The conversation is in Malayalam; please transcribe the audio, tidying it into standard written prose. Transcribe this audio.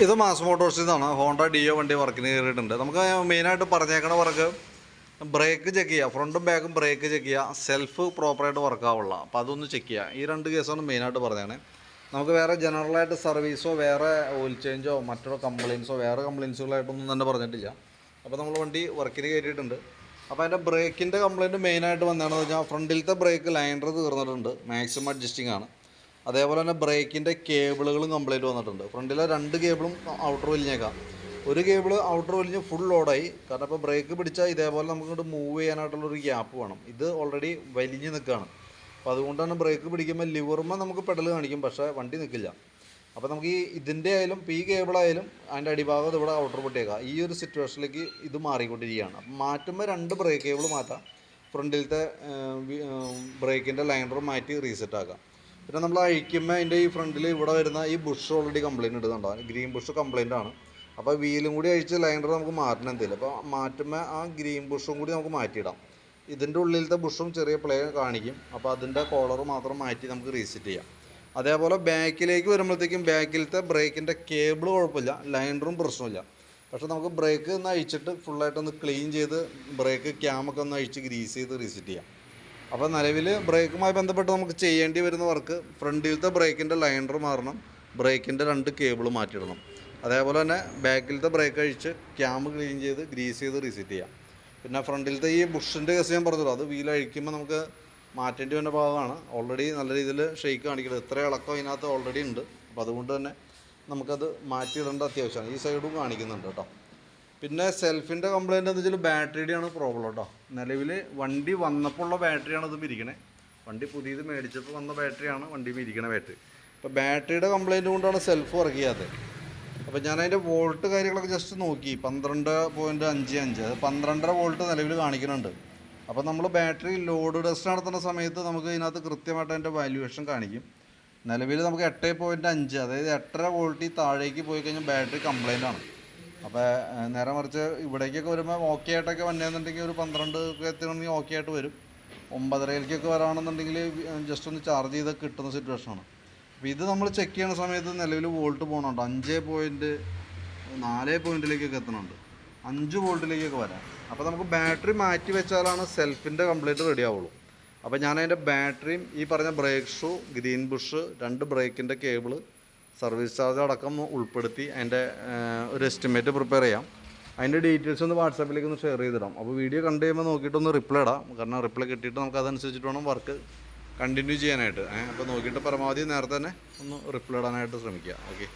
ഇത് മാസ് മോട്ടോഴ്സിൽ നിന്നാണ് ഹോണ്ട ഡിയോ വണ്ടി വർക്കിന് കയറിയിട്ടുണ്ട്. നമുക്ക് മെയിനായിട്ട് പറഞ്ഞേക്കണ വർക്ക് ബ്രേക്ക് ചെക്ക് ചെയ്യുക, ഫ്രണ്ടും ബാക്കും ബ്രേക്ക് ചെക്ക് ചെയ്യുക, സെൽഫ് പ്രോപ്പറായിട്ട് വർക്ക് ആവുള്ള, അപ്പോൾ അതൊന്ന് ചെക്ക് ചെയ്യുക. ഈ രണ്ട് കേസാണ് മെയിനായിട്ട് പറഞ്ഞത്. നമുക്ക് വേറെ ജനറലായിട്ട് സർവീസോ വേറെ ഓയിൽ ചേഞ്ചോ മറ്റൊരു കംപ്ലയിൻസോ വേറെ കംപ്ലയിൻസുകളായിട്ടൊന്നും തന്നെ പറഞ്ഞിട്ടില്ല. അപ്പോൾ നമ്മൾ വണ്ടി വർക്കിന് കയറിയിട്ടുണ്ട്. അപ്പോൾ അതിൻ്റെ ബ്രേക്കിൻ്റെ കംപ്ലയിൻറ്റ് മെയിനായിട്ട് വന്നതാണെന്ന് വെച്ചാൽ ഫ്രണ്ടിലത്തെ ബ്രേക്ക് ലൈനർ തീർന്നിട്ടുണ്ട്, മാക്സിമം അഡ്ജസ്റ്റിംഗ് ആണ്. അതേപോലെ തന്നെ ബ്രേക്കിൻ്റെ കേബിളുകളും കംപ്ലൈൻറ്റ് വന്നിട്ടുണ്ട്. ഫ്രണ്ടിലെ രണ്ട് കേബിളും ഔട്ടർ വലിഞ്ഞേക്കാം. ഒരു കേബിൾ ഔട്ടർ വലിഞ്ഞ് ഫുൾ ലോഡായി. കാരണം ഇപ്പോൾ ബ്രേക്ക് പിടിച്ചാൽ ഇതേപോലെ നമുക്കിങ്ങോട്ട് മൂവ് ചെയ്യാനായിട്ടുള്ളൊരു ഗ്യാപ്പ് വേണം. ഇത് ഓൾറെഡി വലിഞ്ഞ് നിൽക്കുകയാണ്. അപ്പോൾ അതുകൊണ്ട് തന്നെ ബ്രേക്ക് പിടിക്കുമ്പോൾ ലിവറുമ്പോൾ നമുക്ക് പെഡൽ കാണിക്കും, പക്ഷേ വണ്ടി നിൽക്കില്ല. അപ്പോൾ നമുക്ക് ഇതിൻ്റെ ആയാലും ഈ കേബിളായാലും അതിൻ്റെ അടിഭാഗത്ത് ഇവിടെ ഔട്ടർ പൊട്ടിയേക്കാം. ഈ ഒരു സിറ്റുവേഷനിലേക്ക് ഇത് മാറിക്കൊണ്ടിരിക്കുകയാണ്. അപ്പം മാറ്റുമ്പോൾ രണ്ട് ബ്രേക്ക് കേബിൾ മാറ്റാം, ഫ്രണ്ടിലത്തെ ബ്രേക്കിൻ്റെ ലൈനർ മാറ്റി റീസെറ്റ് ആക്കാം. പിന്നെ നമ്മൾ അഴിക്കുമ്പോൾ അതിൻ്റെ ഈ ഫ്രണ്ടിൽ ഇവിടെ വരുന്ന ഈ ബുഷ് ഓൾറെഡി കംപ്ലയിൻറ്റ് ഇടുന്നുണ്ടോ, ഗ്രീൻ ബുഷ് കംപ്ലയിൻ്റ് ആണ്. അപ്പോൾ വീലും കൂടി അഴിച്ച് ലൈനർ നമുക്ക് മാറ്റണം എന്തെങ്കിലും. അപ്പോൾ മാറ്റുമ്പോൾ ആ ഗ്രീൻ ബുഷും കൂടി നമുക്ക് മാറ്റിയിടാം. ഇതിൻ്റെ ഉള്ളിലത്തെ ബുഷും ചെറിയ പ്ലേ കാണിക്കും. അപ്പോൾ അതിൻ്റെ കോളർ മാത്രം മാറ്റി നമുക്ക് റീസെറ്റ് ചെയ്യാം. അതേപോലെ ബാക്കിലേക്ക് വരുമ്പോഴത്തേക്കും ബാക്കിലത്തെ ബ്രേക്കിൻ്റെ കേബിൾ കുഴപ്പമില്ല, ലൈനറും പ്രശ്നമില്ല. പക്ഷേ നമുക്ക് ബ്രേക്ക് ഒന്ന് അഴിച്ചിട്ട് ഫുള്ളായിട്ടൊന്ന് ക്ലീൻ ചെയ്ത് ബ്രേക്ക് ക്യാമൊക്കെ ഒന്ന് അഴിച്ച് ഗ്രീസ് ചെയ്ത് റീസെറ്റ് ചെയ്യാം. അപ്പോൾ നിലവിൽ ബ്രേക്കുമായി ബന്ധപ്പെട്ട് നമുക്ക് ചെയ്യേണ്ടി വരുന്ന വർക്ക് ഫ്രണ്ടിലത്തെ ബ്രേക്കിൻ്റെ ലൈനർ മാറണം, ബ്രേക്കിൻ്റെ രണ്ട് കേബിൾ മാറ്റിയിടണം. അതേപോലെ തന്നെ ബാക്കിലത്തെ ബ്രേക്ക് അഴിച്ച് ക്യാം ക്ലീൻ ചെയ്ത് ഗ്രീസ് ചെയ്ത് റീസെറ്റ് ചെയ്യാം. പിന്നെ ഫ്രണ്ടിലത്തെ ഈ ബുഷിൻ്റെ കേസ് ഞാൻ പറഞ്ഞല്ലോ, അത് വീൽ അഴിക്കുമ്പോൾ നമുക്ക് മാറ്റേണ്ടി വരുന്ന ഭാഗമാണ്. ഓൾറെഡി നല്ല രീതിയിൽ ഷെയ്ക്ക് കാണിക്കുന്നത്, ഇത്ര ഇളക്കം ഇതിനകത്ത് ഓൾറെഡി ഉണ്ട്. അപ്പോൾ അതുകൊണ്ട് തന്നെ നമുക്കത് മാറ്റിയിടേണ്ട അത്യാവശ്യമാണ്. ഈ സൈഡും കാണിക്കുന്നുണ്ട് കേട്ടോ. പിന്നെ സെൽഫിൻ്റെ കംപ്ലയിൻ്റ് എന്ന് വെച്ചാൽ ബാറ്ററിയുടെയാണ് പ്രോബ്ലം കേട്ടോ. നിലവിൽ വണ്ടി വന്നപ്പോൾ ഉള്ള ബാറ്ററിയാണ് ഇത് ഇരിക്കണേ. വണ്ടി പുതിയത് മേടിച്ചപ്പോൾ വന്ന ബാറ്ററിയാണ് വണ്ടി ഇരിക്കണ ബാറ്ററി. അപ്പോൾ ബാറ്ററിയുടെ കംപ്ലയിൻറ്റ് കൊണ്ടാണ് സെൽഫ് വർക്ക് ചെയ്യാത്തത്. അപ്പോൾ ഞാൻ അതിൻ്റെ വോൾട്ട് കാര്യങ്ങളൊക്കെ ജസ്റ്റ് നോക്കി, 12.55, അത് 12.5 വോൾട്ട് നിലവിൽ കാണിക്കുന്നുണ്ട്. അപ്പോൾ നമ്മൾ ബാറ്ററി ലോഡ് ടെസ്റ്റ് നടത്തുന്ന സമയത്ത് നമുക്ക് ഇതിനകത്ത് കൃത്യമായിട്ട് അതിൻ്റെ വാല്യുവേഷൻ കാണിക്കും. നിലവിൽ നമുക്ക് 8.5, അതായത് 8.5 വോൾട്ടിൽ താഴേക്ക് പോയി കഴിഞ്ഞാൽ ബാറ്ററി കംപ്ലയിൻ്റ് ആണ്. അപ്പോൾ നേരെ മറിച്ച് ഇവിടേക്കൊക്കെ വരുമ്പോൾ ഓക്കെ ആയിട്ടൊക്കെ വന്നതെന്നുണ്ടെങ്കിൽ ഒരു 12 എത്തണമെങ്കിൽ ഓക്കെ ആയിട്ട് വരും. 9:30 വരാണെന്നുണ്ടെങ്കിൽ ജസ്റ്റ് ഒന്ന് ചാർജ് ചെയ്ത് കിട്ടുന്ന സിറ്റുവേഷനാണ്. അപ്പോൾ ഇത് നമ്മൾ ചെക്ക് ചെയ്യുന്ന സമയത്ത് നിലവിൽ വോൾട്ട് പോകുന്നുണ്ട്, 5.4 പോയിൻറ്റിലേക്കൊക്കെ എത്തുന്നുണ്ട്, 5 വോൾട്ടിലേക്കൊക്കെ വരാം. അപ്പോൾ നമുക്ക് ബാറ്ററി മാറ്റി വെച്ചാലാണ് സെൽഫിൻ്റെ കംപ്ലയിൻറ്റ് റെഡി ആവുള്ളൂ. അപ്പോൾ ഞാനതിൻ്റെ ബാറ്ററിയും ഈ പറഞ്ഞ ബ്രേക്ക് ഷൂ, ഗ്രീൻ ബുഷ്, രണ്ട് ബ്രേക്കിൻ്റെ കേബിള്, സർവീസ് ചാർജ് അടക്കം ഉൾപ്പെടുത്തി അതിൻ്റെ ഒരു എസ്റ്റിമേറ്റ് പ്രിപ്പയർ ചെയ്യാം. അതിൻ്റെ ഡീറ്റെയിൽസ് ഒന്ന് വാട്സാപ്പിലേക്ക് ഒന്ന് ഷെയർ ചെയ്തിടാം. അപ്പോൾ വീഡിയോ കണ്ടു കഴിയുമ്പോൾ നോക്കിയിട്ടൊന്ന് റിപ്ലൈ ഇടാം. കാരണം റിപ്ലൈ കിട്ടിയിട്ട് നമുക്ക് അതനുസരിച്ചിട്ട് വേണം വർക്ക് കണ്ടിന്യൂ ചെയ്യാനായിട്ട്. അപ്പോൾ നോക്കിയിട്ട് പരമാവധി നേരത്തെ തന്നെ ഒന്ന് റിപ്ലൈ ഇടാനായിട്ട് ശ്രമിക്കുക. ഓക്കെ.